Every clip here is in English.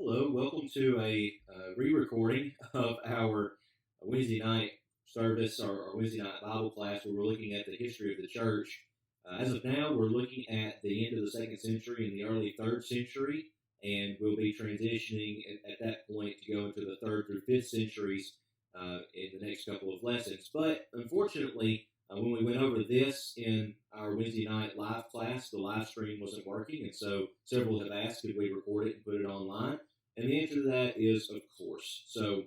Hello, welcome to a re-recording of our Wednesday night service, our Wednesday night Bible class, where we're looking at the history of the church. As of now, we're looking at the end of the second century and the early third century, and we'll be transitioning at that point to go into the third through fifth centuries in the next couple of lessons. But unfortunately, when we went over this in our Wednesday night live class, the live stream wasn't working, and so several have asked, could we record it and put it online? And the answer to that is, of course. So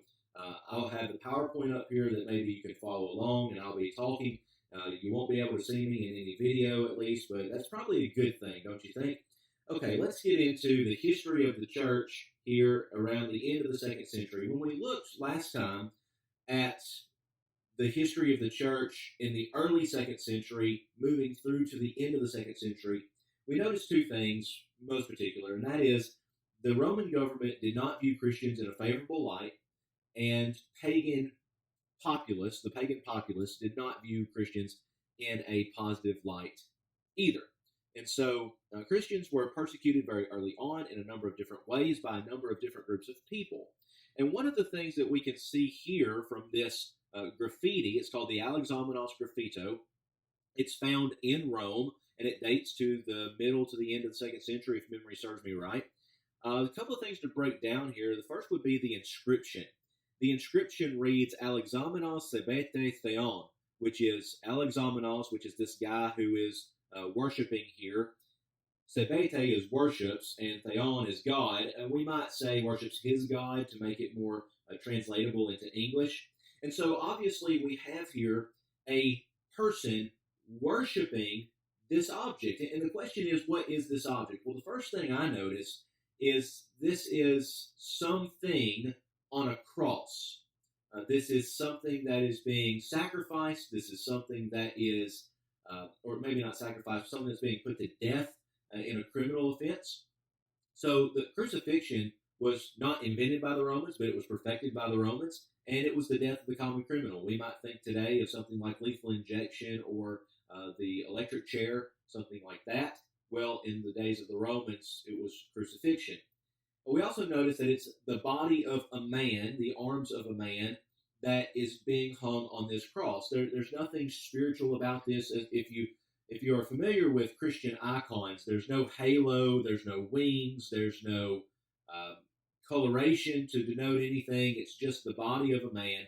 I'll have the PowerPoint up here that maybe you can follow along, and I'll be talking. You won't be able to see me in any video, at least, but that's probably a good thing, don't you think? Okay, let's get into the history of the church here around the end of the second century. When we looked last time at the history of the church in the early second century, moving through to the end of the second century, we noticed two things most particular, and that is the Roman government did not view Christians in a favorable light, and the pagan populace, did not view Christians in a positive light either. And so Christians were persecuted very early on in a number of different ways by a number of different groups of people. And one of the things that we can see here from this graffiti, it's called the Alexamenos Graffito. It's found in Rome, and it dates to the middle to the end of the second century, if memory serves me right. A couple of things to break down here. The first would be the inscription. The inscription reads Alexamenos Sebete Theon, which is Alexamenos, which is this guy who is worshiping here. Sebete is worships, and Theon is God. And we might say worships his God to make it more translatable into English. And so obviously we have here a person worshiping this object. And the question is, what is this object? Well, the first thing I notice is this is something on a cross. This is something that is being sacrificed. This is something that is, or maybe not sacrificed, something that's being put to death in a criminal offense. So the crucifixion was not invented by the Romans, but it was perfected by the Romans, and it was the death of the common criminal. We might think today of something like lethal injection or the electric chair, something like that. Well, in the days of the Romans, it was crucifixion. But we also notice that it's the body of a man, the arms of a man, that is being hung on this cross. There's nothing spiritual about this. If you are familiar with Christian icons, there's no halo, there's no wings, there's no coloration to denote anything. It's just the body of a man.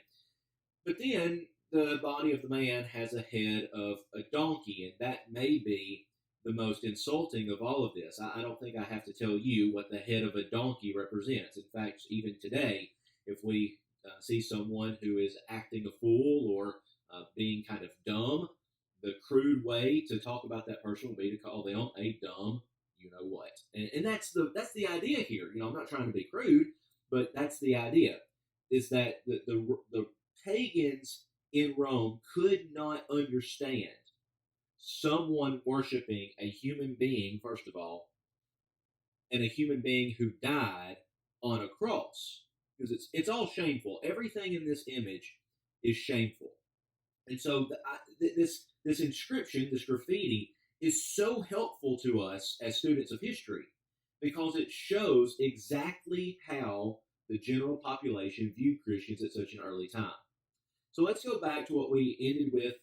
But then the body of the man has a head of a donkey, and that may be the most insulting of all of this. I don't think I have to tell you what the head of a donkey represents. In fact, even today, if we see someone who is acting a fool or being kind of dumb, the crude way to talk about that person would be to call them a dumb you-know-what. And that's the idea here. I'm not trying to be crude, but that's the idea, is that the pagans in Rome could not understand someone worshiping a human being, first of all, and a human being who died on a cross. Because it's all shameful. Everything in this image is shameful. And so this inscription, this graffiti, is so helpful to us as students of history because it shows exactly how the general population viewed Christians at such an early time. So let's go back to what we ended with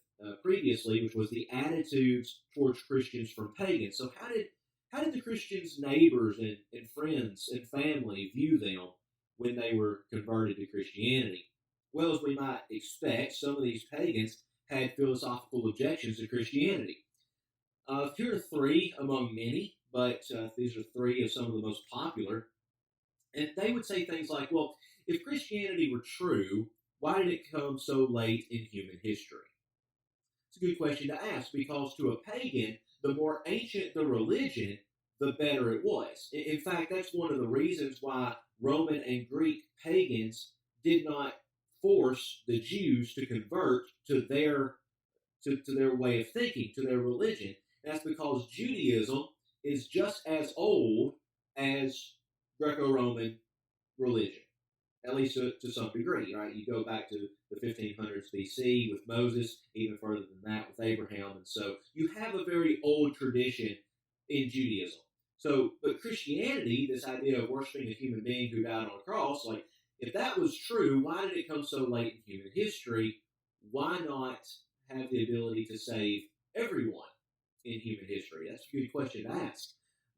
previously, which was the attitudes towards Christians from pagans. So how did the Christians' neighbors and friends and family view them when they were converted to Christianity? Well, as we might expect, some of these pagans had philosophical objections to Christianity. Here are three among many, but these are three of some of the most popular. And they would say things like, well, if Christianity were true, why did it come so late in human history? It's a good question to ask, because to a pagan, the more ancient the religion, the better it was. In fact, that's one of the reasons why Roman and Greek pagans did not force the Jews to convert to their way of thinking, to their religion. And that's because Judaism is just as old as Greco-Roman religion, at least to some degree, right? You go back to the 1500s BC with Moses, even further than that with Abraham. And so you have a very old tradition in Judaism. So, but Christianity, this idea of worshiping a human being who died on a cross, like, if that was true, why did it come so late in human history? Why not have the ability to save everyone in human history? That's a good question to ask.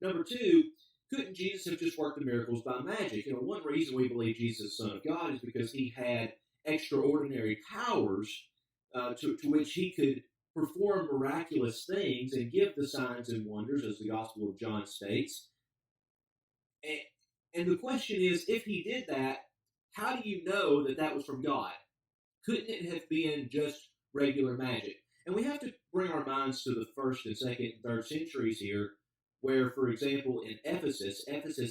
Number two, couldn't Jesus have just worked the miracles by magic? One reason we believe Jesus is the Son of God is because he had extraordinary powers to which he could perform miraculous things and give the signs and wonders, as the Gospel of John states. And the question is, if he did that, how do you know that that was from God? Couldn't it have been just regular magic? And we have to bring our minds to the 1st and 2nd and 3rd centuries here, where, for example, in Ephesus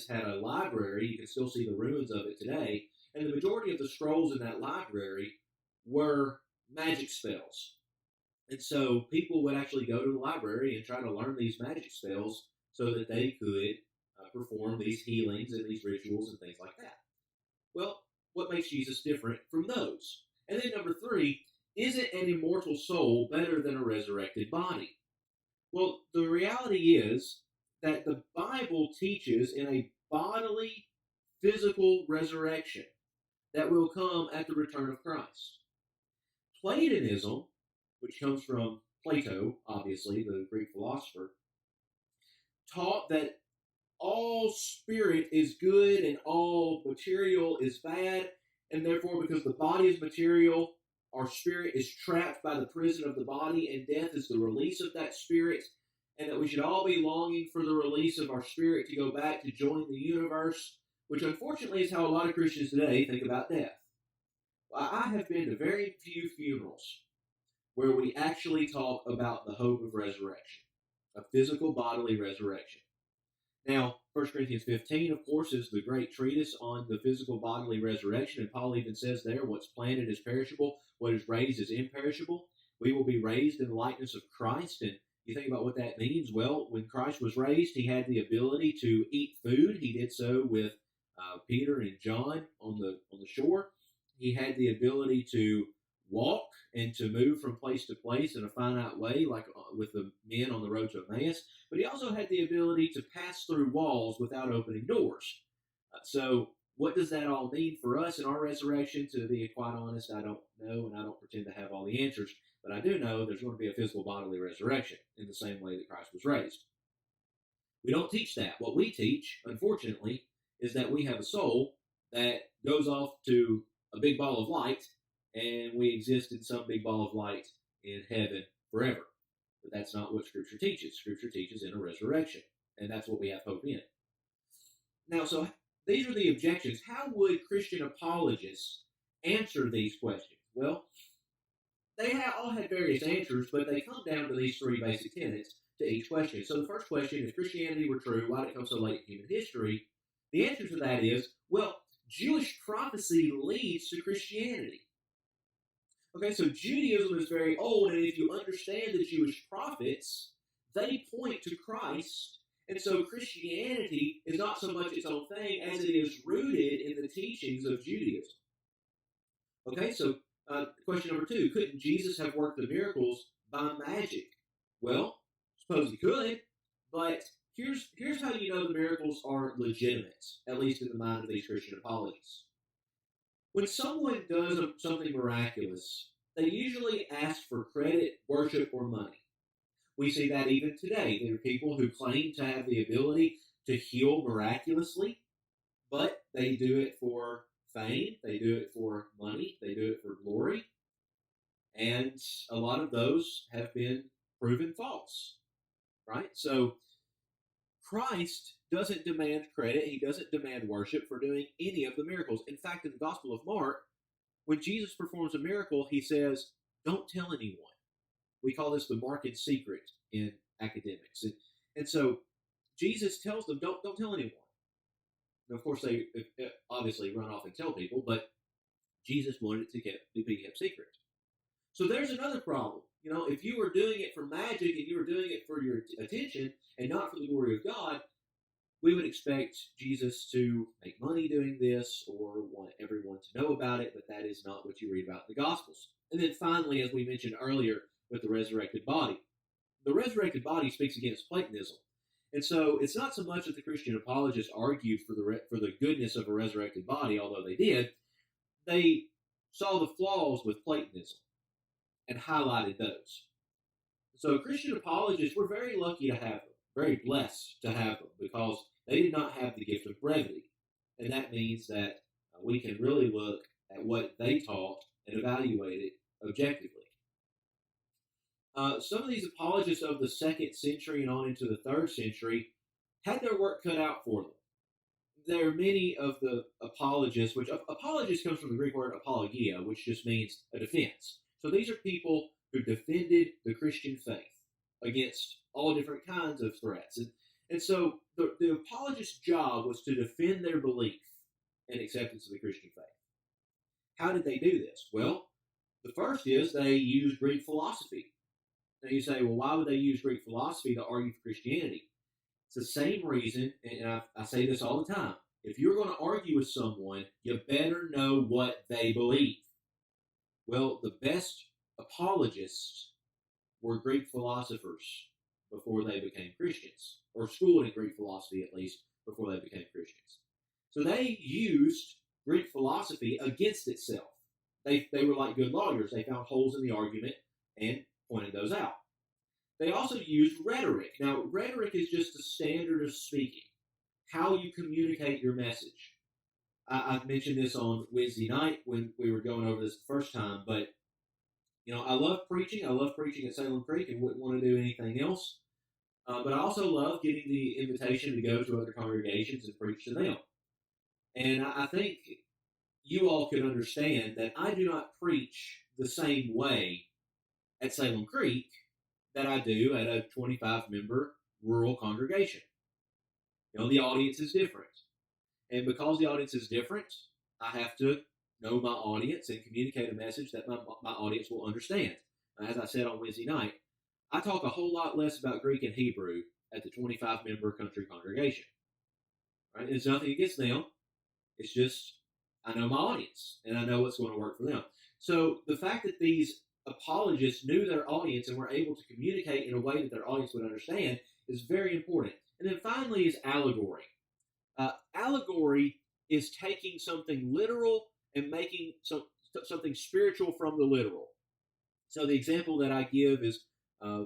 had a library. You can still see the ruins of it today. And the majority of the scrolls in that library were magic spells. And so people would actually go to the library and try to learn these magic spells so that they could perform these healings and these rituals and things like that. Well, what makes Jesus different from those? And then number 3, isn't an immortal soul better than a resurrected body? Well, the reality is that the Bible teaches in a bodily, physical resurrection that will come at the return of Christ. Platonism, which comes from Plato, obviously, the Greek philosopher, taught that all spirit is good and all material is bad, and therefore, because the body is material, our spirit is trapped by the prison of the body, and death is the release of that spirit, and that we should all be longing for the release of our spirit to go back to join the universe, which unfortunately is how a lot of Christians today think about death. I have been to very few funerals where we actually talk about the hope of resurrection, a physical bodily resurrection. Now, 1 Corinthians 15, of course, is the great treatise on the physical bodily resurrection, and Paul even says there, what's planted is perishable, what is raised is imperishable. We will be raised in the likeness of Christ, and you think about what that means. Well, when Christ was raised, he had the ability to eat food. He did so with Peter and John on the shore. He had the ability to walk and to move from place to place in a finite way, like with the men on the road to Emmaus. But he also had the ability to pass through walls without opening doors. So what does that all mean for us in our resurrection? To be quite honest, I don't know, and I don't pretend to have all the answers. But I do know there's going to be a physical bodily resurrection in the same way that Christ was raised. We don't teach that. What we teach, unfortunately, is that we have a soul that goes off to a big ball of light, and we exist in some big ball of light in heaven forever. But that's not what Scripture teaches. Scripture teaches in a resurrection, and that's what we have hope in. Now, so these are the objections. How would Christian apologists answer these questions? Well, they all had various answers, but they come down to these 3 basic tenets to each question. So the first question, if Christianity were true, why did it come so late in human history? The answer to that is, well, Jewish prophecy leads to Christianity. Okay, so Judaism is very old, and if you understand the Jewish prophets, they point to Christ. And so Christianity is not so much its own thing as it is rooted in the teachings of Judaism. Okay, so question number 2, couldn't Jesus have worked the miracles by magic? Well, suppose he could, but here's how you know the miracles are legitimate, at least in the mind of these Christian apologists. When someone does something miraculous, they usually ask for credit, worship, or money. We see that even today. There are people who claim to have the ability to heal miraculously, but they do it for fame, they do it for money, they do it for glory, and a lot of those have been proven false, right? So Christ doesn't demand credit. He doesn't demand worship for doing any of the miracles. In fact, in the Gospel of Mark, when Jesus performs a miracle, he says, don't tell anyone. We call this the Markan secret in academics. And so Jesus tells them, don't tell anyone. And of course, they obviously run off and tell people, but Jesus wanted it to be kept secret. So there's another problem. If you were doing it for magic and you were doing it for your attention and not for the glory of God, we would expect Jesus to make money doing this or want everyone to know about it, but that is not what you read about in the Gospels. And then finally, as we mentioned earlier with the resurrected body, the resurrected body speaks against Platonism. And so it's not so much that the Christian apologists argued for the goodness of a resurrected body, although they did. They saw the flaws with Platonism and highlighted those. So Christian apologists, we're very lucky to have them, very blessed to have them, because they did not have the gift of brevity. And that means that we can really look at what they taught and evaluate it objectively. Some of these apologists of the 2nd century and on into the 3rd century had their work cut out for them. There are many of the apologists, which apologist comes from the Greek word apologia, which just means a defense. So these are people who defended the Christian faith against all different kinds of threats. And so the apologist's job was to defend their belief and acceptance of the Christian faith. How did they do this? Well, the first is they used Greek philosophy. Now you say, well, why would they use Greek philosophy to argue for Christianity? It's the same reason, and I say this all the time. If you're going to argue with someone, you better know what they believe. Well, the best apologists were Greek philosophers before they became Christians, or schooled in Greek philosophy at least before they became Christians. So they used Greek philosophy against itself. They were like good lawyers. They found holes in the argument and pointed those out. They also used rhetoric. Now, rhetoric is just a standard of speaking, how you communicate your message. I've mentioned this on Wednesday night when we were going over this the first time, but I love preaching. I love preaching at Salem Creek and wouldn't want to do anything else. But I also love getting the invitation to go to other congregations and preach to them. And I think you all could understand that I do not preach the same way at Salem Creek that I do at a 25-member rural congregation. The audience is different. And because the audience is different, I have to know my audience and communicate a message that my audience will understand. As I said on Wednesday night, I talk a whole lot less about Greek and Hebrew at the 25-member country congregation. Right? It's nothing against them. It's just I know my audience, and I know what's going to work for them. So the fact that these apologists knew their audience and were able to communicate in a way that their audience would understand is very important. And then finally is allegory. Allegory is taking something literal and making something spiritual from the literal. So the example that I give is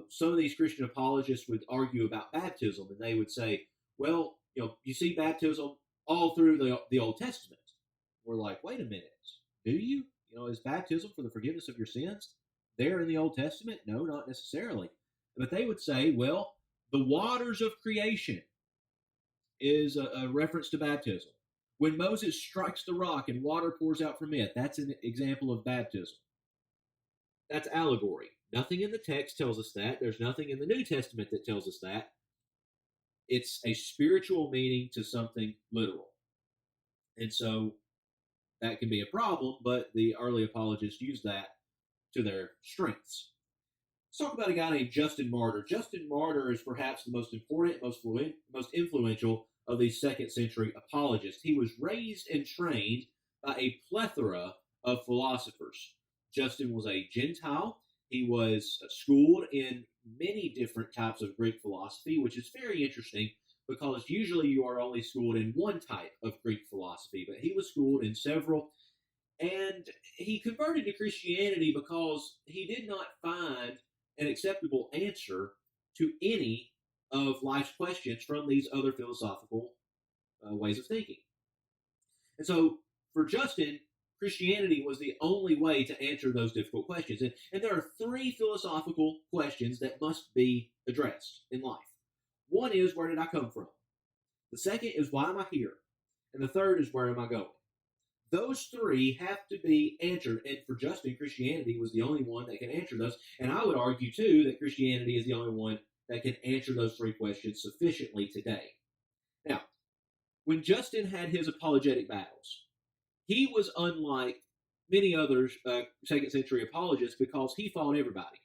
some of these Christian apologists would argue about baptism, and they would say, well, you see baptism all through the Old Testament. We're like, wait a minute, do you? Is baptism for the forgiveness of your sins there in the Old Testament? No, not necessarily. But they would say, well, the waters of creation is a reference to baptism. When Moses strikes the rock and water pours out from it, that's an example of baptism. That's allegory. Nothing in the text tells us that. There's nothing in the New Testament that tells us that. It's a spiritual meaning to something literal. And so that can be a problem, but the early apologists used that to their strengths. Let's talk about a guy named Justin Martyr. Justin Martyr is perhaps the most important, most influential of these 2nd century apologists. He was raised and trained by a plethora of philosophers. Justin was a Gentile. He was schooled in many different types of Greek philosophy, which is very interesting because usually you are only schooled in one type of Greek philosophy, but he was schooled in several. And he converted to Christianity because he did not find an acceptable answer to any of life's questions from these other philosophical ways of thinking. And so for Justin, Christianity was the only way to answer those difficult questions. And there are 3 philosophical questions that must be addressed in life. One is, where did I come from? The second is, why am I here? And the third is, where am I going? Those 3 have to be answered. And for Justin, Christianity was the only one that can answer those. And I would argue, too, that Christianity is the only one that can answer those 3 questions sufficiently today. Now, when Justin had his apologetic battles, he was unlike many other 2nd century apologists because he fought everybody.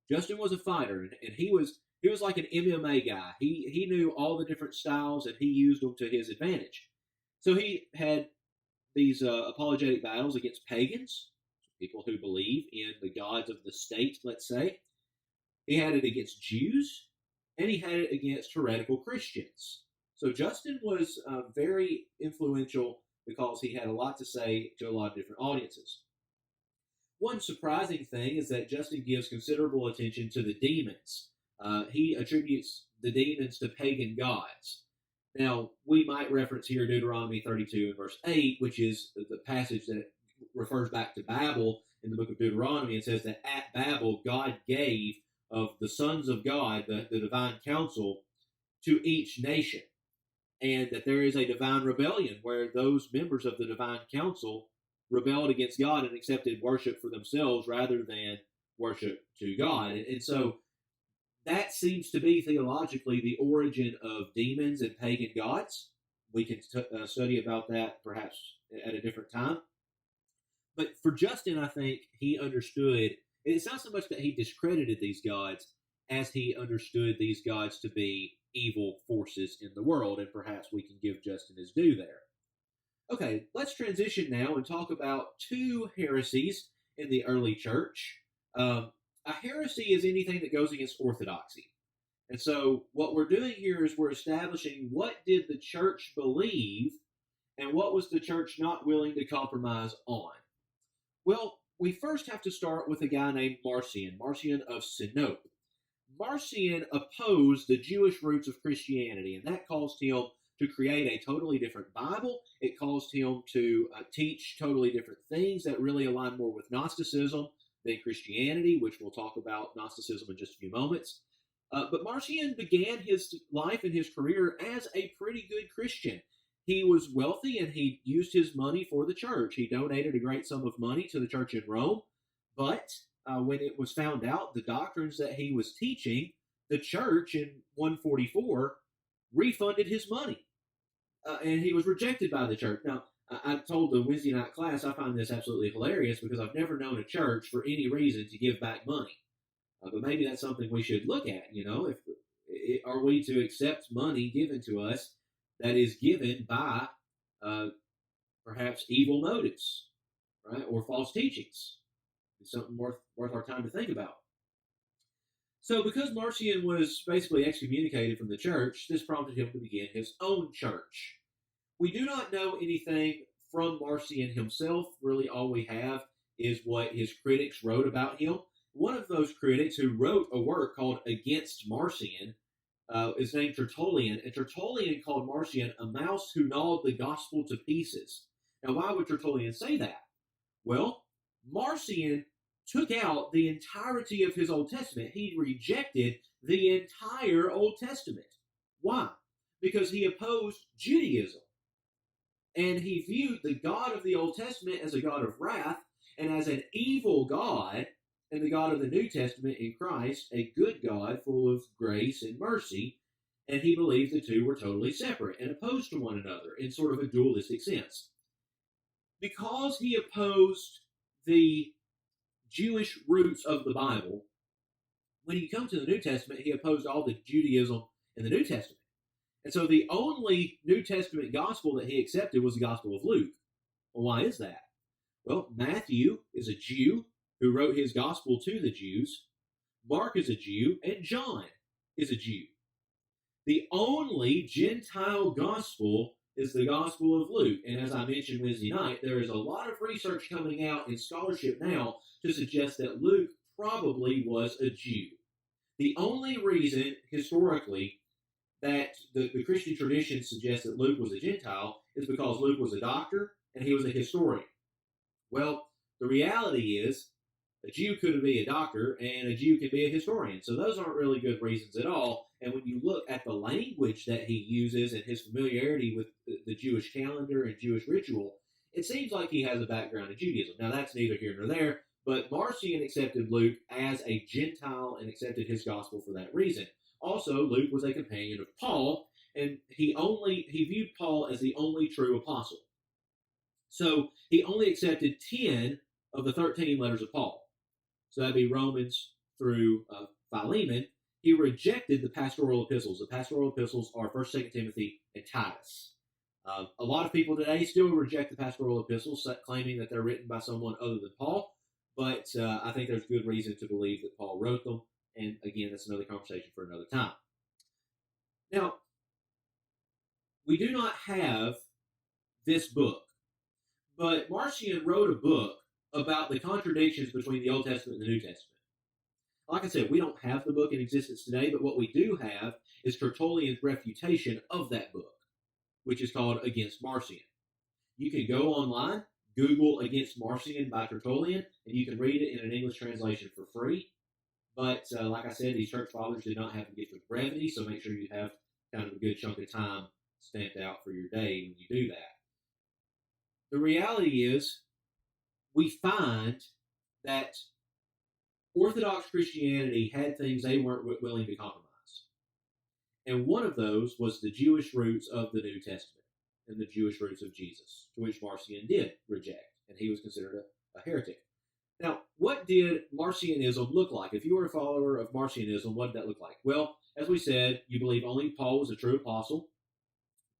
Justin was a fighter, and he was like an MMA guy. He knew all the different styles, and he used them to his advantage. So he had these apologetic battles against pagans, people who believe in the gods of the state, let's say. He had it against Jews, and he had it against heretical Christians. So Justin was very influential because he had a lot to say to a lot of different audiences. One surprising thing is that Justin gives considerable attention to the demons. He attributes the demons to pagan gods. Now, we might reference here Deuteronomy 32 and verse 8, which is the passage that refers back to Babel in the book of Deuteronomy. It says that at Babel, God gave of the sons of God, the divine council, to each nation. And that there is a divine rebellion where those members of the divine council rebelled against God and accepted worship for themselves rather than worship to God. And so that seems to be theologically the origin of demons and pagan gods. We can study about that perhaps at a different time. But for Justin, I think he understood, it's not so much that he discredited these gods as he understood these gods to be evil forces in the world, and perhaps we can give Justin his due there. Okay, let's transition now and talk about two heresies in the early church. A heresy is anything that goes against orthodoxy. And so what we're doing here is we're establishing what did the church believe and what was the church not willing to compromise on. Well, we first have to start with a guy named Marcion of Sinope. Marcion opposed the Jewish roots of Christianity, and that caused him to create a totally different Bible. It caused him to teach totally different things that really align more with Gnosticism than Christianity, which we'll talk about Gnosticism in just a few moments. But Marcion began his life and his career as a pretty good Christian. He was wealthy and he used his money for the church. He donated a great sum of money to the church in Rome, but when it was found out the doctrines that he was teaching, the church in 144 refunded his money. And he was rejected by the church. Now, I told the Wednesday night class I find this absolutely hilarious because I've never known a church for any reason to give back money. But maybe that's something we should look at. Are we to accept money given to us that is given by perhaps evil motives, right, or false teachings? It's something worth our time to think about. So because Marcion was basically excommunicated from the church, this prompted him to begin his own church. We do not know anything from Marcion himself. Really, all we have is what his critics wrote about him. One of those critics who wrote a work called Against Marcion is named Tertullian, and Tertullian called Marcion a mouse who gnawed the gospel to pieces. Now, why would Tertullian say that? Well, Marcion took out the entirety of his Old Testament. He rejected the entire Old Testament. Why? Because he opposed Judaism. And he viewed the God of the Old Testament as a God of wrath and as an evil God, and the God of the New Testament in Christ, a good God full of grace and mercy. And he believed the two were totally separate and opposed to one another in sort of a dualistic sense. Because he opposed the Jewish roots of the Bible, when you come to the New Testament, he opposed all the Judaism in the New Testament. And so the only New Testament gospel that he accepted was the Gospel of Luke. Well, why is that? Well, Matthew is a Jew who wrote his gospel to the Jews. Mark is a Jew, and John is a Jew. The only Gentile gospel is the Gospel of Luke. And as I mentioned Wednesday night, there is a lot of research coming out in scholarship now to suggest that Luke probably was a Jew. The only reason, historically, that the Christian tradition suggests that Luke was a Gentile is because Luke was a doctor and he was a historian. Well, the reality is a Jew could be a doctor and a Jew can be a historian. So those aren't really good reasons at all. And when you look at the language that he uses and his familiarity with the Jewish calendar and Jewish ritual, it seems like he has a background in Judaism. Now, that's neither here nor there, but Marcion accepted Luke as a Gentile and accepted his gospel for that reason. Also, Luke was a companion of Paul, and he viewed Paul as the only true apostle. So he only accepted 10 of the 13 letters of Paul. So that'd be Romans through Philemon. He rejected the pastoral epistles. The pastoral epistles are 1st, 2nd Timothy, and Titus. A lot of people today still reject the pastoral epistles, claiming that they're written by someone other than Paul. But I think there's good reason to believe that Paul wrote them. And again, that's another conversation for another time. Now, we do not have this book, but Marcion wrote a book about the contradictions between the Old Testament and the New Testament. Like I said, we don't have the book in existence today, but what we do have is Tertullian's refutation of that book, which is called Against Marcion. You can go online, Google Against Marcion by Tertullian, and you can read it in an English translation for free. But like I said, these church fathers did not have the gift of brevity, so make sure you have kind of a good chunk of time stamped out for your day when you do that. The reality is, we find that Orthodox Christianity had things they weren't willing to compromise. And one of those was the Jewish roots of the New Testament and the Jewish roots of Jesus, to which Marcion did reject, and he was considered a heretic. Now, what did Marcionism look like? If you were a follower of Marcionism, what did that look like? Well, as we said, you believe only Paul was a true apostle,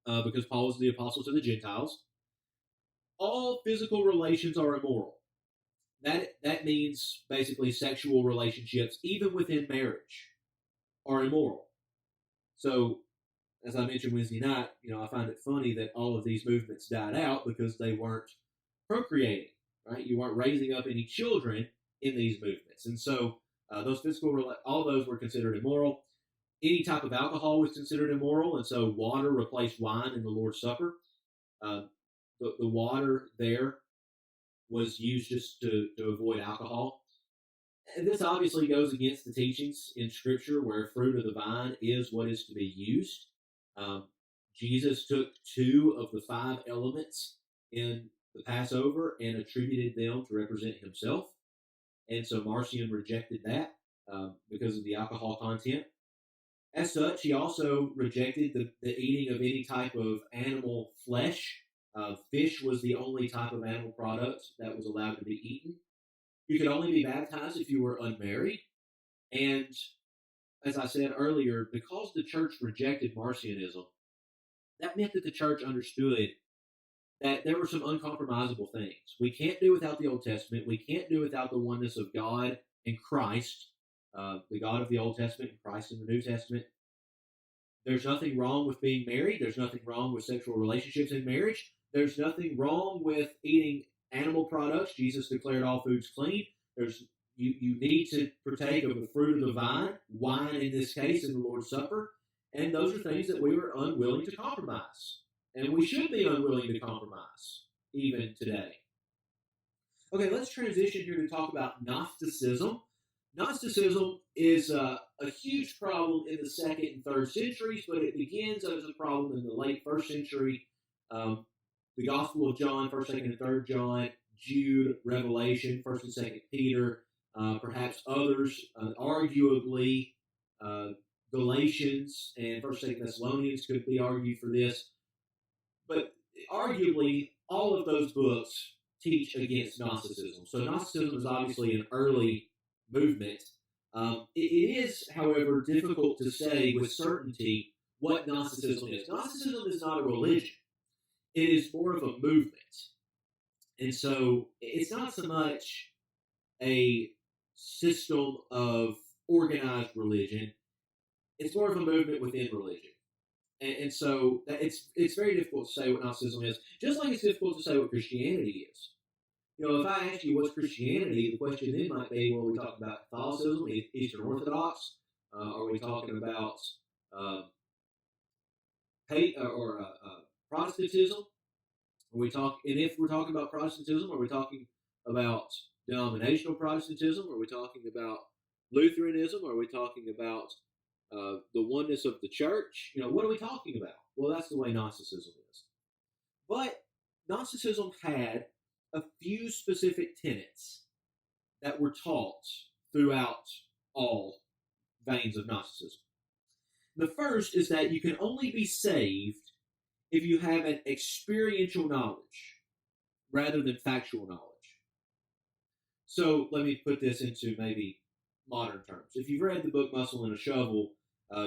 because Paul was the apostle to the Gentiles. All physical relations are immoral. That means basically sexual relationships, even within marriage, are immoral. So, as I mentioned Wednesday night, I find it funny that all of these movements died out because they weren't procreating, right? You weren't raising up any children in these movements. And so those all those were considered immoral. Any type of alcohol was considered immoral, and so water replaced wine in the Lord's Supper. The water there was used just to avoid alcohol. And this obviously goes against the teachings in Scripture where fruit of the vine is what is to be used. Jesus took 2 of the 5 elements in the Passover and attributed them to represent himself. And so Marcion rejected that because of the alcohol content. As such, he also rejected the eating of any type of animal flesh. Fish was the only type of animal product that was allowed to be eaten. You could only be baptized if you were unmarried. And as I said earlier, because the church rejected Marcionism, that meant that the church understood that there were some uncompromisable things. We can't do without the Old Testament. We can't do without the oneness of God and Christ, the God of the Old Testament and Christ in the New Testament. There's nothing wrong with being married. There's nothing wrong with sexual relationships in marriage. There's nothing wrong with eating animal products. Jesus declared all foods clean. You need to partake of the fruit of the vine, wine in this case, in the Lord's Supper. And those are things that we were unwilling to compromise. And we should be unwilling to compromise, even today. Okay, let's transition here to talk about Gnosticism. Gnosticism is a huge problem in the 2nd and 3rd centuries, but it begins as a problem in the late 1st century. The Gospel of John, 1st, 2nd, and 3rd John, Jude, Revelation, 1st and 2nd Peter, perhaps others, arguably Galatians and 1st, 2nd Thessalonians could be argued for this. But arguably, all of those books teach against Gnosticism. So Gnosticism is obviously an early movement. It is, however, difficult to say with certainty what Gnosticism is. Gnosticism is not a religion. It is more of a movement. And so it's not so much a system of organized religion. It's more of a movement within religion. And so it's very difficult to say what Gnosticism is, just like it's difficult to say what Christianity is. If I ask you what's Christianity, the question then might be, well, are we talking about Catholicism, Eastern Orthodox? Are we talking about Protestantism? And if we're talking about Protestantism, are we talking about denominational Protestantism? Are we talking about Lutheranism? Are we talking about the oneness of the church? What are we talking about? Well, that's the way Gnosticism is. But Gnosticism had a few specific tenets that were taught throughout all veins of Gnosticism. The first is that you can only be saved if you have an experiential knowledge rather than factual knowledge. So let me put this into maybe modern terms. If you've read the book Muscle and a Shovel,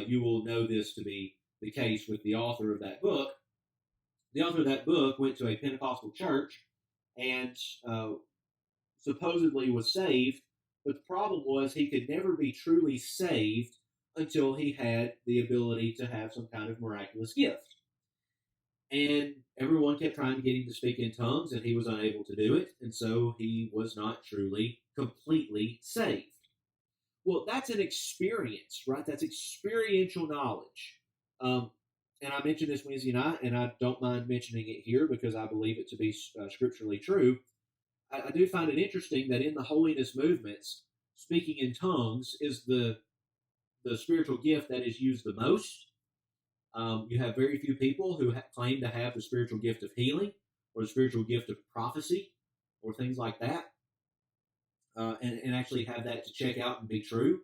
you will know this to be the case with the author of that book. The author of that book went to a Pentecostal church and supposedly was saved, but the problem was he could never be truly saved until he had the ability to have some kind of miraculous gift. And everyone kept trying to get him to speak in tongues, and he was unable to do it, and so he was not truly, completely saved. Well, that's an experience, right? That's experiential knowledge. Um, and I mentioned this Wednesday night, and I don't mind mentioning it here because I believe it to be scripturally true. I do find it interesting that in the holiness movements, speaking in tongues is the spiritual gift that is used the most. You have very few people who claim to have the spiritual gift of healing or the spiritual gift of prophecy or things like that, and actually have that to check out and be true.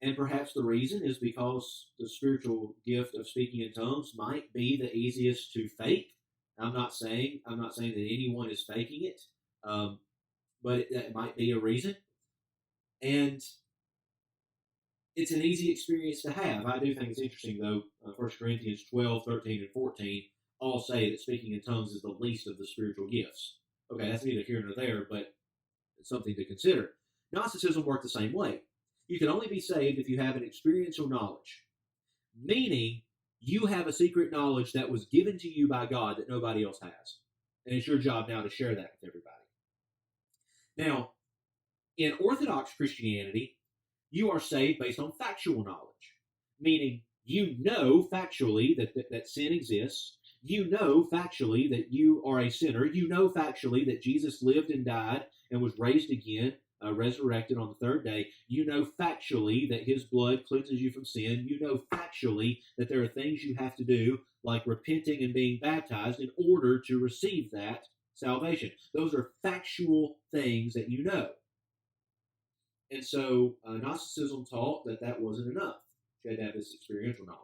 And perhaps the reason is because the spiritual gift of speaking in tongues might be the easiest to fake. I'm not saying that anyone is faking it, but that might be a reason. And it's an easy experience to have. I do think it's interesting, though. 1 Corinthians 12, 13, and 14 all say that speaking in tongues is the least of the spiritual gifts. Okay, that's neither here nor there, but it's something to consider. Gnosticism worked the same way. You can only be saved if you have an experiential knowledge, meaning you have a secret knowledge that was given to you by God that nobody else has. And it's your job now to share that with everybody. Now, in Orthodox Christianity, you are saved based on factual knowledge, meaning you know factually that sin exists. You know factually that you are a sinner. You know factually that Jesus lived and died and was raised again, resurrected on the third day. You know factually that his blood cleanses you from sin. You know factually that there are things you have to do, like repenting and being baptized, in order to receive that salvation. Those are factual things that you know. And so Gnosticism taught that that wasn't enough. You had to have this experiential knowledge.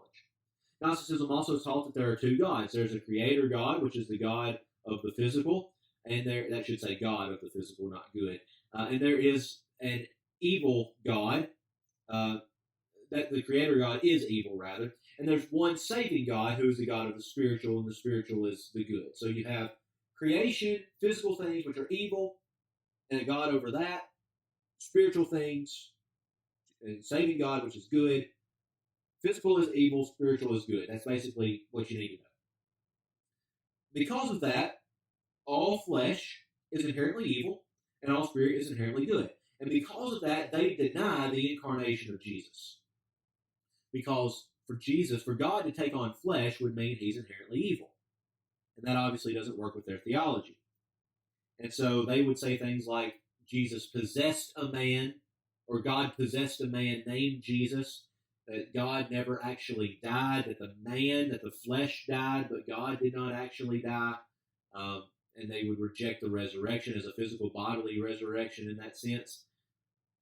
Gnosticism also taught that there are two gods. There's a creator God, which is the God of the physical, and that should say God of the physical, not good. And there is an evil God. That the creator God is evil, rather. And there's one saving God who is the God of the spiritual, and the spiritual is the good. So you have creation, physical things which are evil, and a God over that. Spiritual things, and saving God, which is good. Physical is evil, spiritual is good. That's basically what you need to know. Because of that, all flesh is inherently evil, and all spirit is inherently good. And because of that, they deny the incarnation of Jesus. Because for God to take on flesh would mean he's inherently evil. And that obviously doesn't work with their theology. And so they would say things like, Jesus possessed a man, or God possessed a man named Jesus, that God never actually died, that the flesh died, but God did not actually die. And they would reject the resurrection as a physical bodily resurrection in that sense.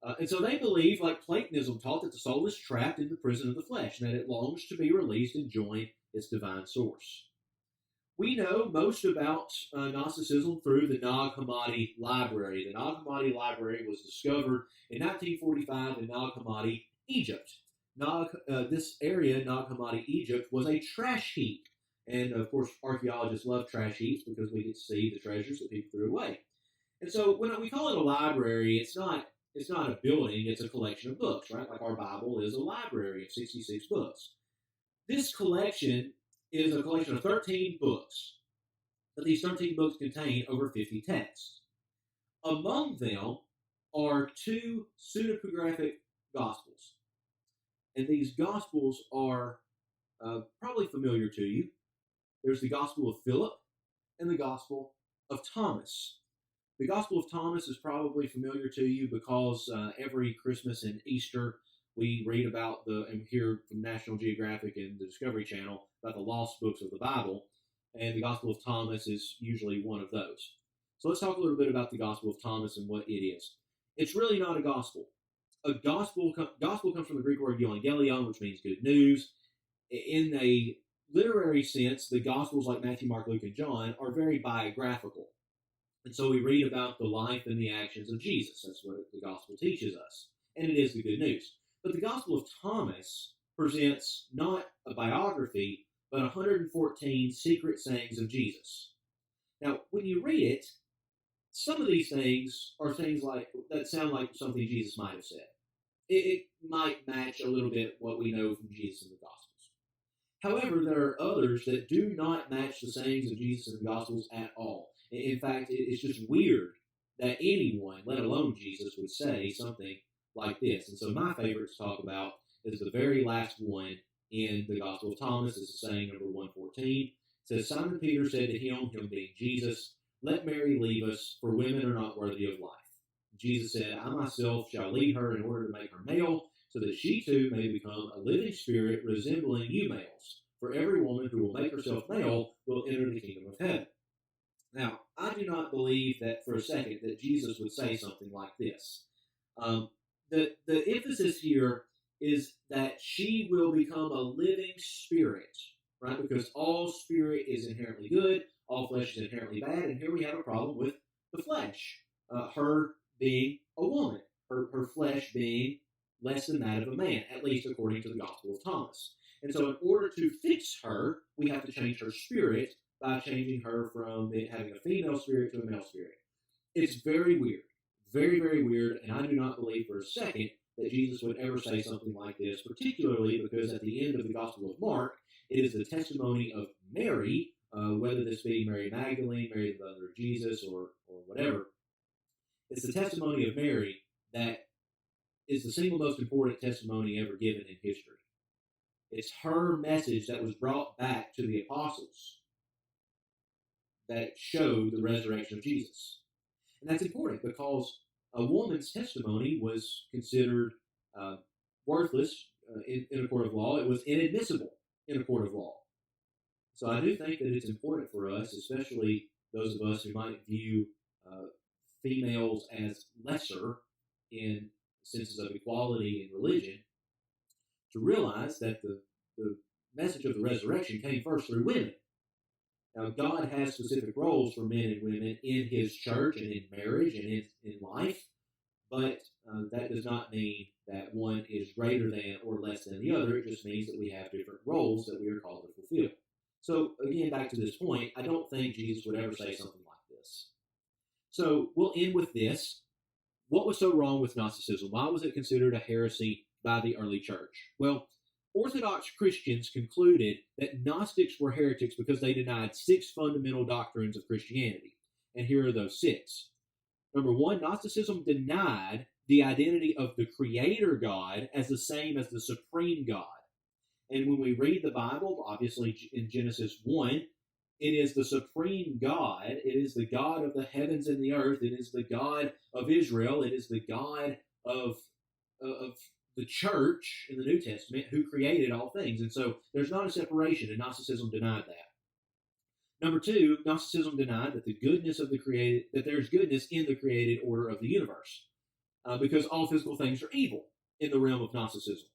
And so they believe, like Platonism taught, that the soul is trapped in the prison of the flesh, and that it longs to be released and join its divine source. We know most about Gnosticism through the Nag Hammadi Library. The Nag Hammadi Library was discovered in 1945 in Nag Hammadi, Egypt. This area, Nag Hammadi, Egypt, was a trash heap. And, of course, archaeologists love trash heaps because we get to see the treasures that people threw away. And so when we call it a library, it's not a building, it's a collection of books, right? Like our Bible is a library of 66 books. This collection is a collection of 13 books, but these 13 books contain over 50 texts. Among them are two pseudepigraphic gospels, and these gospels are probably familiar to you. There's the Gospel of Philip and the Gospel of Thomas. The Gospel of Thomas is probably familiar to you because every Christmas and Easter we read about and hear from National Geographic and the Discovery Channel about the lost books of the Bible, and the Gospel of Thomas is usually one of those. So let's talk a little bit about the Gospel of Thomas and what it is. It's really not a gospel. A gospel comes from the Greek word euangelion, which means good news. In a literary sense, the Gospels like Matthew, Mark, Luke, and John are very biographical. And so we read about the life and the actions of Jesus. That's what the Gospel teaches us. And it is the good news. But the Gospel of Thomas presents not a biography, but 114 secret sayings of Jesus. Now, when you read it, some of these things are things that sound like something Jesus might have said. it might match a little bit what we know from Jesus in the Gospels. However, there are others that do not match the sayings of Jesus in the Gospels at all. In fact, it's just weird that anyone, let alone Jesus, would say something like this. And so my favorite to talk about is the very last one in the Gospel of Thomas. This is saying number 114. It says, Simon Peter said to him being Jesus, let Mary leave us, for women are not worthy of life. Jesus said, I myself shall lead her in order to make her male, so that she too may become a living spirit resembling you males. For every woman who will make herself male will enter the kingdom of heaven. Now, I do not believe that for a second that Jesus would say something like this. The emphasis here is that she will become a living spirit, right? Because all spirit is inherently good, all flesh is inherently bad, and here we have a problem with the flesh. Her being a woman, her flesh being less than that of a man, at least according to the Gospel of Thomas. And so in order to fix her, we have to change her spirit by changing her from having a female spirit to a male spirit. It's very weird, very, very weird, and I do not believe for a second that Jesus would ever say something like this, particularly because at the end of the Gospel of Mark, it is the testimony of Mary, whether this be Mary Magdalene, Mary the mother of Jesus, or whatever. It's the testimony of Mary that is the single most important testimony ever given in history. It's her message that was brought back to the apostles that showed the resurrection of Jesus. And that's important because a woman's testimony was considered worthless in a court of law. It was inadmissible in a court of law. So I do think that it's important for us, especially those of us who might view females as lesser in senses of equality in religion, to realize that the message of the resurrection came first through women. Now, God has specific roles for men and women in His church and in marriage and in life, but that does not mean that one is greater than or less than the other. It just means that we have different roles that we are called to fulfill. So, again, back to this point, I don't think Jesus would ever say something like this. So, we'll end with this. What was so wrong with Gnosticism? Why was it considered a heresy by the early church? Well, Orthodox Christians concluded that Gnostics were heretics because they denied 6 fundamental doctrines of Christianity. And here are those 6. Number 1, Gnosticism denied the identity of the Creator God as the same as the Supreme God. And when we read the Bible, obviously in Genesis 1, it is the Supreme God. It is the God of the heavens and the earth. It is the God of Israel. It is the God of the church in the New Testament who created all things. And so there's not a separation, and Gnosticism denied that. Number 2, Gnosticism denied that that there's goodness in the created order of the universe, because all physical things are evil in the realm of Gnosticism.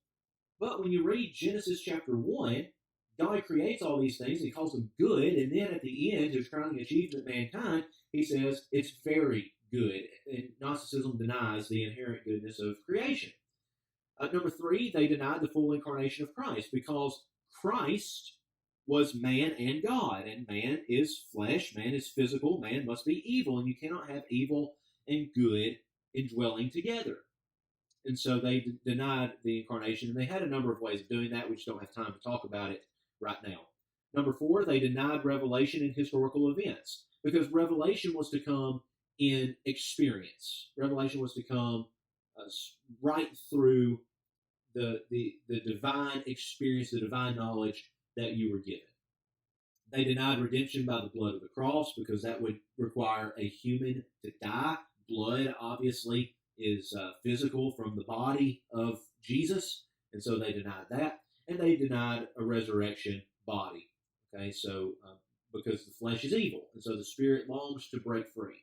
But when you read Genesis chapter 1, God creates all these things, and He calls them good, and then at the end, His crowning achievement, mankind, He says it's very good. And Gnosticism denies the inherent goodness of creation. Number 3, they denied the full incarnation of Christ, because Christ was man and God, and man is flesh, man is physical, man must be evil, and you cannot have evil and good indwelling together. And so they denied the incarnation, and they had a number of ways of doing that. We just don't have time to talk about it right now. Number 4, they denied revelation in historical events, because revelation was to come in experience. Revelation was to come right through the divine experience, the divine knowledge that you were given. They denied redemption by the blood of the cross, because that would require a human to die. Blood, obviously, is physical from the body of Jesus, and so they denied that. And they denied a resurrection body. Okay, so because the flesh is evil, and so the spirit longs to break free.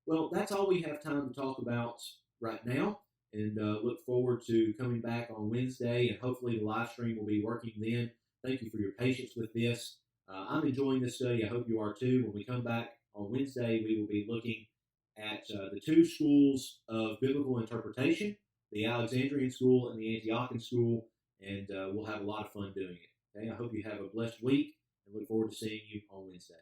Well, that's all we have time to talk about right now, and look forward to coming back on Wednesday, and hopefully the live stream will be working then. Thank you for your patience with this. I'm enjoying this study. I hope you are too. When we come back on Wednesday, we will be looking at the 2 schools of biblical interpretation, the Alexandrian school and the Antiochian school, and we'll have a lot of fun doing it. Okay, I hope you have a blessed week, and look forward to seeing you on Wednesday.